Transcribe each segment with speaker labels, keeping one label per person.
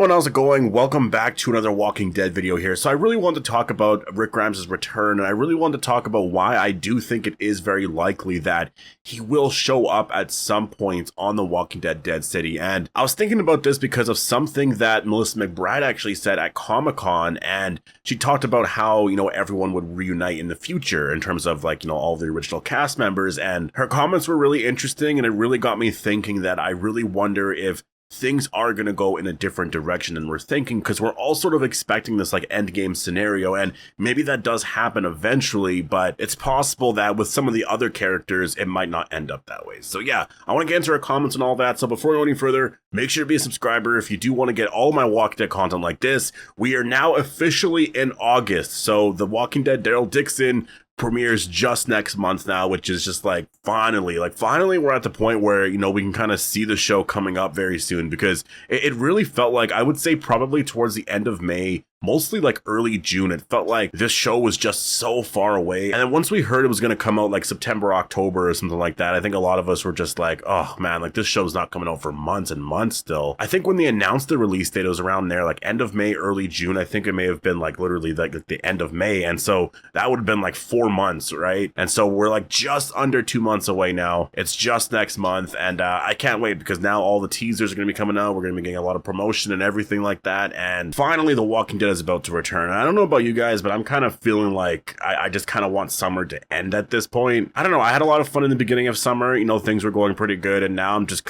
Speaker 1: everyone, how's it going? Welcome back to another Walking Dead video here. So I really wanted to talk about Rick Grimes' return, and I really wanted to talk about why I do think it is very likely that he will show up at some point on The Walking Dead Dead City. And I was thinking about this because of something that Melissa McBride actually said at Comic-Con, and she talked about how, everyone would reunite in the future in terms of all the original cast members, and her comments were really interesting, and it really got me thinking that I really wonder if things are going to go in a different direction than we're thinking, because we're all sort of expecting this endgame scenario, and maybe that does happen eventually, but it's possible that with some of the other characters it might not end up that way. So yeah, I want to get into our comments and all that. So before we go any further, make sure to be a subscriber if you do want to get all my Walking Dead content like this. We are now officially in August, so The Walking Dead Daryl Dixon premieres just next month now, which is just finally we're at the point where we can kind of see the show coming up very soon, because it really felt like, I would say probably towards the end of May, mostly early June, it felt like this show was just so far away. And then once we heard it was going to come out September, October or something like that, I think a lot of us were just oh man, this show's not coming out for months and months still. I think when they announced the release date, it was around there, end of May, early June. I think it may have been literally the end of May. And so that would have been 4 months, right? And so we're just under 2 months away now. It's just next month. And I can't wait, because now all the teasers are going to be coming out. We're going to be getting a lot of promotion and everything like that. And finally, The Walking Dead is about to return. I don't know about you guys, but I'm kind of feeling like I just kind of want summer to end at this point. I don't know. I had a lot of fun in the beginning of summer. Things were going pretty good. And now I'm just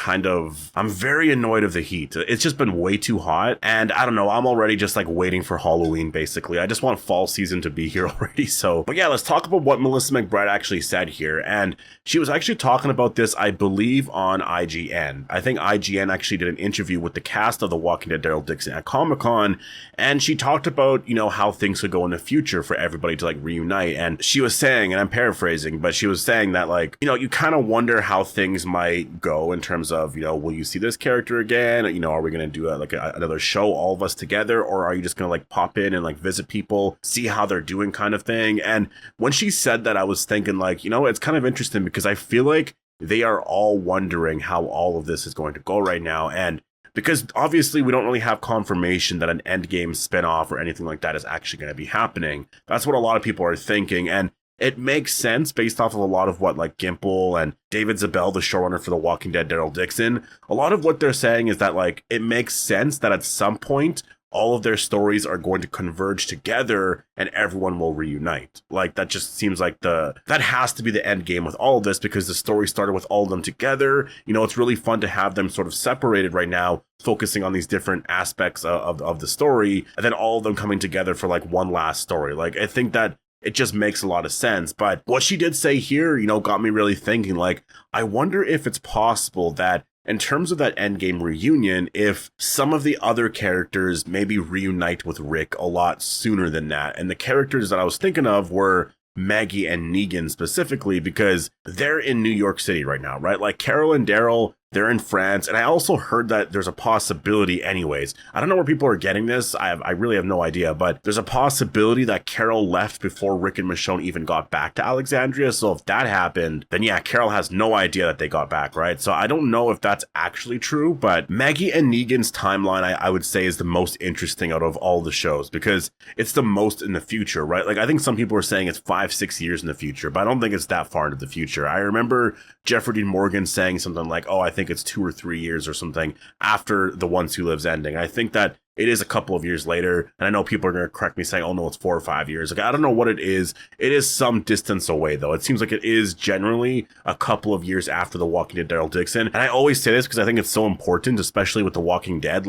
Speaker 1: I'm very annoyed of the heat. It's just been way too hot. And I don't know. I'm already just waiting for Halloween, basically. I just want fall season to be here already. So, but yeah, let's talk about what Melissa McBride actually said here. And she was actually talking about this, I believe, on IGN. I think IGN actually did an interview with the cast of The Walking Dead Daryl Dixon at Comic-Con. And she talked about how things could go in the future for everybody to reunite. And she was saying, and I'm paraphrasing, but she was saying that you kind of wonder how things might go in terms of, will you see this character again? Are we going to do another show, all of us together? Or are you just going to pop in and visit people, see how they're doing kind of thing? And when she said that, I was thinking it's kind of interesting, because I feel like they are all wondering how all of this is going to go right now. And because obviously we don't really have confirmation that an Endgame spinoff or anything like that is actually going to be happening. That's what a lot of people are thinking. And it makes sense based off of a lot of what Gimple and David Zabel, the showrunner for The Walking Dead Daryl Dixon, a lot of what they're saying is that it makes sense that at some point all of their stories are going to converge together and everyone will reunite. That just seems that has to be the end game with all of this, because the story started with all of them together. It's really fun to have them sort of separated right now, focusing on these different aspects of the story, and then all of them coming together for one last story. I think that it just makes a lot of sense. But what she did say here, got me really thinking, I wonder if it's possible that in terms of that Endgame reunion, if some of the other characters maybe reunite with Rick a lot sooner than that. And the characters that I was thinking of were Maggie and Negan specifically, because they're in New York City right now, right? Carol and Daryl, they're in France. And I also heard that there's a possibility, anyways, I don't know where people are getting this. I really have no idea, but there's a possibility that Carol left before Rick and Michonne even got back to Alexandria. So if that happened, then yeah, Carol has no idea that they got back, right? So I don't know if that's actually true, but Maggie and Negan's timeline, I would say, is the most interesting out of all the shows, because it's the most in the future, right? I think some people are saying it's 5-6 years in the future, but I don't think it's that far into the future. I remember Jeffrey Dean Morgan saying something oh, I think it's 2 or 3 years or something after The Ones Who Lives ending. I think that it is a couple of years later, and I know people are going to correct me saying, oh no, it's 4 or 5 years. I don't know what it is. It is some distance away, though. It seems like it is generally a couple of years after The Walking Dead Daryl Dixon. And I always say this because I think it's so important, especially with The Walking Dead.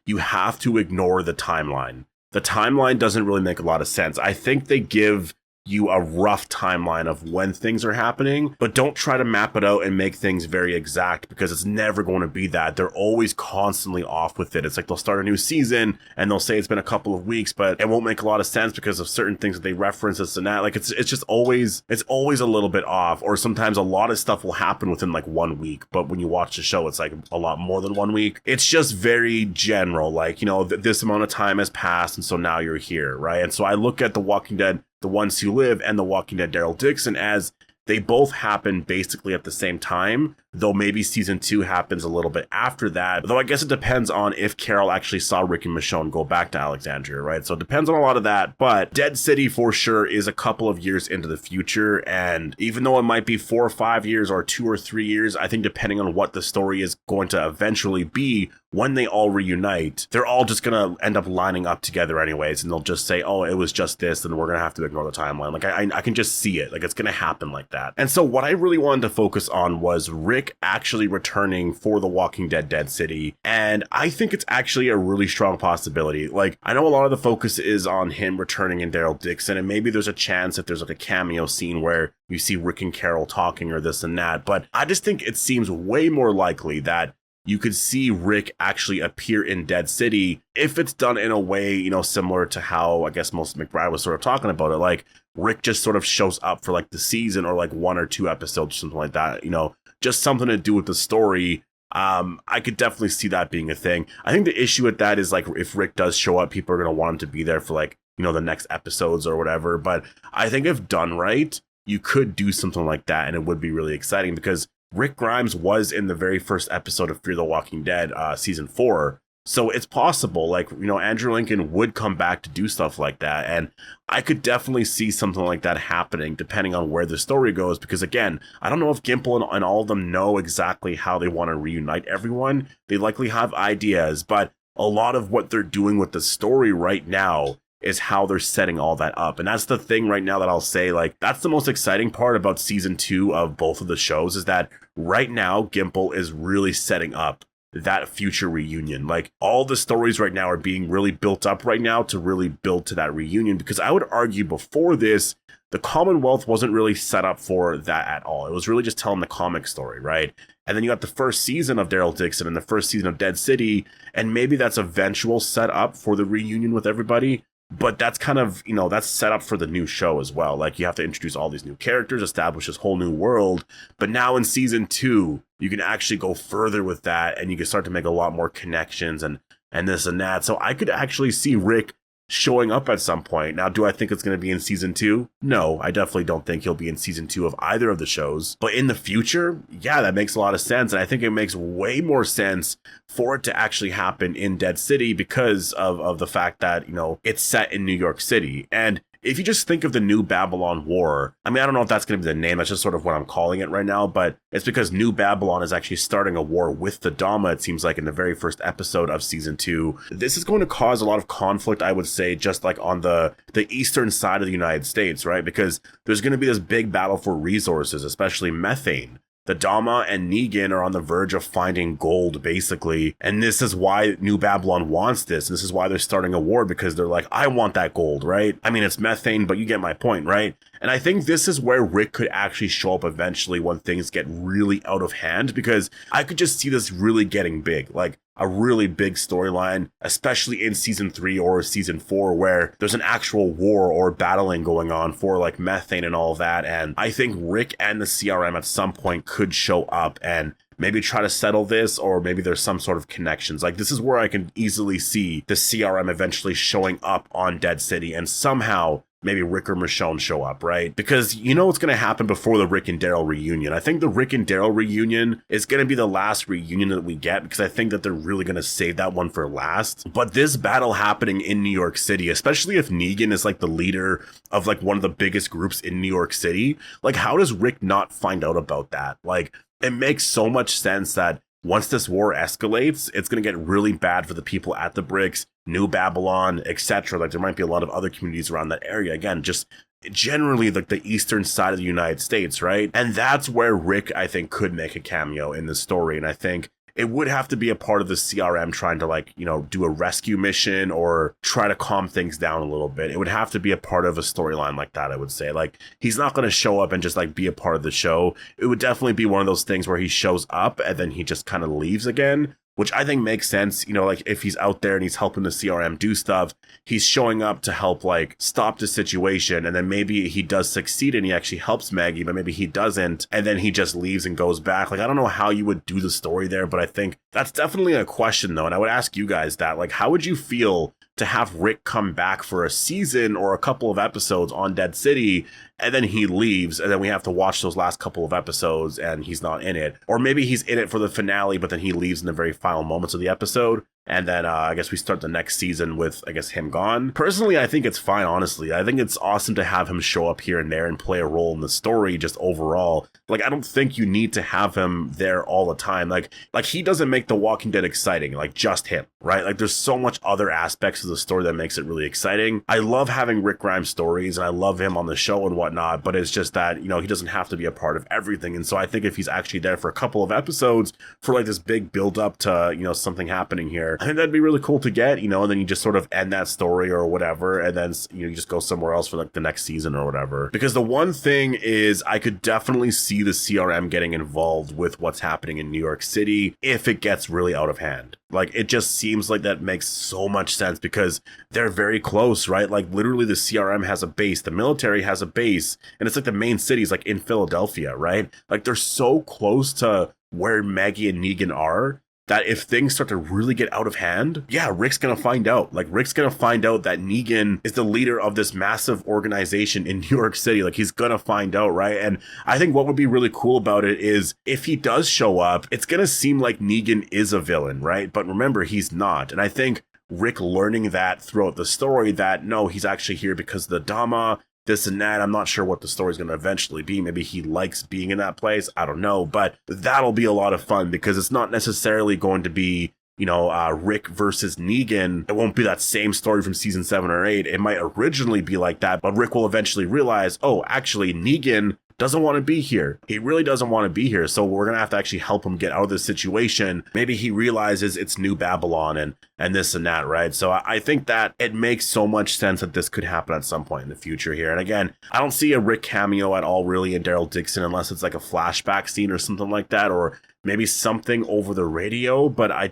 Speaker 1: You have to ignore the timeline. The timeline doesn't really make a lot of sense. I think they give you a rough timeline of when things are happening, but don't try to map it out and make things very exact, because it's never going to be that. They're always constantly off with it. It's they'll start a new season and they'll say it's been a couple of weeks, but it won't make a lot of sense because of certain things that they reference, this and that. It's just always a little bit off, or sometimes a lot of stuff will happen within 1 week, but when you watch the show, it's a lot more than 1 week. It's just very general, this amount of time has passed and so now you're here, right? And so I look at The Walking Dead, The Ones Who Live, and The Walking Dead Daryl Dixon as they both happen basically at the same time, though maybe season 2 happens a little bit after that. Though I guess it depends on if Carol actually saw Rick and Michonne go back to Alexandria, right? So it depends on a lot of that. But Dead City for sure is a couple of years into the future. And even though it might be 4 or 5 years or 2 or 3 years, I think depending on what the story is going to eventually be, when they all reunite, they're all just going to end up lining up together anyways. And they'll just say, oh, it was just this, and we're going to have to ignore the timeline. Like, I can just see it. Like, it's going to happen like that. And so what I really wanted to focus on was Rick actually returning for The Walking Dead Dead City. And I think it's actually a really strong possibility. Like, I know a lot of the focus is on him returning in Daryl Dixon, and maybe there's a chance if there's like a cameo scene where you see Rick and Carol talking or this and that. But I just think it seems way more likely that you could see Rick actually appear in Dead City if it's done in a way, you know, similar to how I guess most McBride was sort of talking about it. Like, Rick just sort of shows up for like the season or like 1 or 2 episodes, something like that, you know, just something to do with the story. I could definitely see that being a thing. I think the issue with that is like, if Rick does show up, people are going to want him to be there for like, you know, the next episodes or whatever. But I think if done right, you could do something like that, and it would be really exciting because Rick Grimes was in the very first episode of Fear the Walking Dead, season 4. So it's possible, like, you know, Andrew Lincoln would come back to do stuff like that. And I could definitely see something like that happening depending on where the story goes. Because again, I don't know if Gimple and all of them know exactly how they want to reunite everyone. They likely have ideas, but a lot of what they're doing with the story right now is how they're setting all that up. And that's the thing right now that I'll say, like, that's the most exciting part about season 2 of both of the shows, is that right now Gimple is really setting up that future reunion. Like, all the stories right now are being really built up right now to really build to that reunion, because I would argue before this, the Commonwealth wasn't really set up for that at all. It was really just telling the comic story, right? And then you got the first season of Daryl Dixon and the first season of Dead City, and maybe that's eventual setup for the reunion with everybody. But that's kind of, you know, that's set up for the new show as well. Like, you have to introduce all these new characters, establish this whole new world. But now in season 2, you can actually go further with that, and you can start to make a lot more connections and this and that. So I could actually see Rick showing up at some point. Now, do I think it's going to be in season 2? No, I definitely don't think he'll be in season 2 of either of the shows. But in the future, yeah, that makes a lot of sense. And I think it makes way more sense for it to actually happen in Dead City because of the fact that, you know, it's set in New York City. And if you just think of the New Babylon War, I mean, I don't know if that's going to be the name. That's just sort of what I'm calling it right now. But it's because New Babylon is actually starting a war with the Dhamma, it seems like, in the very first episode of season 2. This is going to cause a lot of conflict, I would say, just like on the eastern side of the United States, right? Because there's going to be this big battle for resources, especially methane. The Dhamma and Negan are on the verge of finding gold, basically. And this is why New Babylon wants this. This is why they're starting a war, because they're like, I want that gold, right? I mean, it's methane, but you get my point, right? And I think this is where Rick could actually show up eventually when things get really out of hand, because I could just see this really getting big. Like, a really big storyline, especially in season 3 or season 4, where there's an actual war or battling going on for like methane and all of that. And I think Rick and the CRM at some point could show up and maybe try to settle this, or maybe there's some sort of connections. Like, this is where I can easily see the CRM eventually showing up on Dead City, and somehow maybe Rick or Michonne show up, right? Because you know what's going to happen before the Rick and Daryl reunion. I think the Rick and Daryl reunion is going to be the last reunion that we get, because I think that they're really going to save that one for last. But this battle happening in New York City, especially if Negan is like the leader of like one of the biggest groups in New York City, like, how does Rick not find out about that? Like, it makes so much sense that once this war escalates, it's going to get really bad for the people at the Bricks, New Babylon, etc. Like, there might be a lot of other communities around that area. Again, just generally like the eastern side of the United States, right? And that's where Rick, I think, could make a cameo in the story. And I think it would have to be a part of the CRM trying to, like, you know, do a rescue mission or try to calm things down a little bit. It would have to be a part of a storyline like that, I would say. Like, he's not going to show up and just like be a part of the show. It would definitely be one of those things where he shows up and then he just kind of leaves again, which I think makes sense. You know, like, if he's out there and he's helping the CRM do stuff, he's showing up to help, like, stop the situation. And then maybe he does succeed and he actually helps Maggie, but maybe he doesn't. And then he just leaves and goes back. Like, I don't know how you would do the story there, but I think that's definitely a question, though. And I would ask you guys that, like, how would you feel to have Rick come back for a season or a couple of episodes on Dead City, and then he leaves, and then we have to watch those last couple of episodes and he's not in it. Or maybe he's in it for the finale, but then he leaves in the very final moments of the episode. And then I guess we start the next season with, I guess, him gone. Personally, I think it's fine, honestly. I think it's awesome to have him show up here and there and play a role in the story just overall. Like, I don't think you need to have him there all the time. Like he doesn't make The Walking Dead exciting, like just him, right? Like there's so much other aspects of the story that makes it really exciting. I love having Rick Grimes stories and I love him on the show and whatnot, but it's just that, you know, he doesn't have to be a part of everything. And so I think if he's actually there for a couple of episodes for like this big build up to, you know, something happening here, I think that'd be really cool to get, you know, and then you just sort of end that story or whatever, and then, you know, you just go somewhere else for like the next season or whatever. Because the one thing is I could definitely see the CRM getting involved with what's happening in New York City if it gets really out of hand. Like, it just seems like that makes so much sense because they're very close, right? Like, literally the CRM has a base, the military has a base, and it's like the main city's like in Philadelphia, right? Like, they're so close to where Maggie and Negan are that if things start to really get out of hand, yeah, Rick's gonna find out. Like, Rick's gonna find out that Negan is the leader of this massive organization in New York City. Like, he's gonna find out, right? And I think what would be really cool about it is if he does show up, it's gonna seem like Negan is a villain, right? But remember, he's not. And I think Rick learning that throughout the story, that no, he's actually here because of the Dama, this and that. I'm not sure what the story's going to eventually be. Maybe he likes being in that place. I don't know. But that'll be a lot of fun because it's not necessarily going to be, you know, Rick versus Negan. It won't be that same story from season 7 or 8. It might originally be like that, but Rick will eventually realize, oh, actually, Negan doesn't want to be here. He really doesn't want to be here. So we're going to have to actually help him get out of this situation. Maybe he realizes it's New Babylon and this and that, right? So I think that it makes so much sense that this could happen at some point in the future here. And again, I don't see a Rick cameo at all really in Daryl Dixon unless it's like a flashback scene or something like that, or maybe something over the radio. But I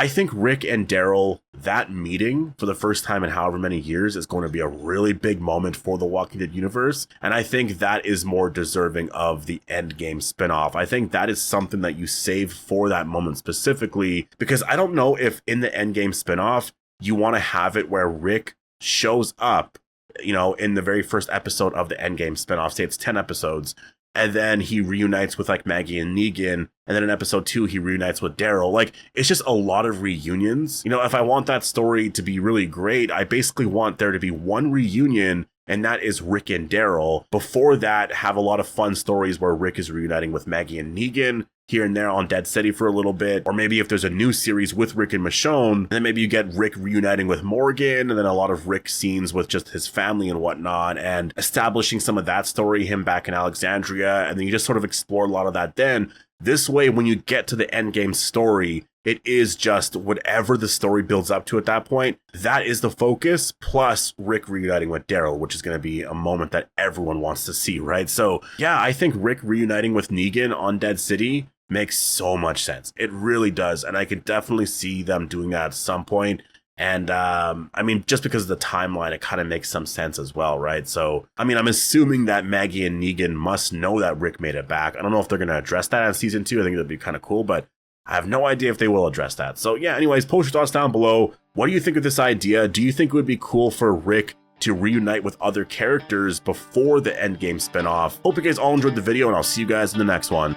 Speaker 1: think Rick and Daryl, that meeting for the first time in however many years is going to be a really big moment for the Walking Dead universe. And I think that is more deserving of the Endgame spinoff. I think that is something that you save for that moment specifically, because I don't know if in the Endgame spinoff, you want to have it where Rick shows up, you know, in the very first episode of the Endgame spinoff, say it's 10 episodes, and then he reunites with like Maggie and Negan, and then in episode 2 he reunites with Daryl. Like, it's just a lot of reunions. You know, if I want that story to be really great, I basically want there to be one reunion, and that is Rick and Daryl. Before that, have a lot of fun stories where Rick is reuniting with Maggie and Negan here and there on Dead City for a little bit. Or maybe if there's a new series with Rick and Michonne, then maybe you get Rick reuniting with Morgan, and then a lot of Rick scenes with just his family and whatnot, and establishing some of that story, him back in Alexandria, and then you just sort of explore a lot of that then. This way, when you get to the Endgame story, it is just whatever the story builds up to at that point. That is the focus, plus Rick reuniting with Daryl, which is going to be a moment that everyone wants to see, right? So yeah, I think Rick reuniting with Negan on Dead City makes so much sense. It really does. And I could definitely see them doing that at some point. And I mean, just because of the timeline, it kind of makes some sense as well, right? So, I mean, I'm assuming that Maggie and Negan must know that Rick made it back. I don't know if they're going to address that in season 2. I think that'd be kind of cool, but I have no idea if they will address that. So yeah, anyways, post your thoughts down below. What do you think of this idea? Do you think it would be cool for Rick to reunite with other characters before the Endgame spinoff? Hope you guys all enjoyed the video, and I'll see you guys in the next one.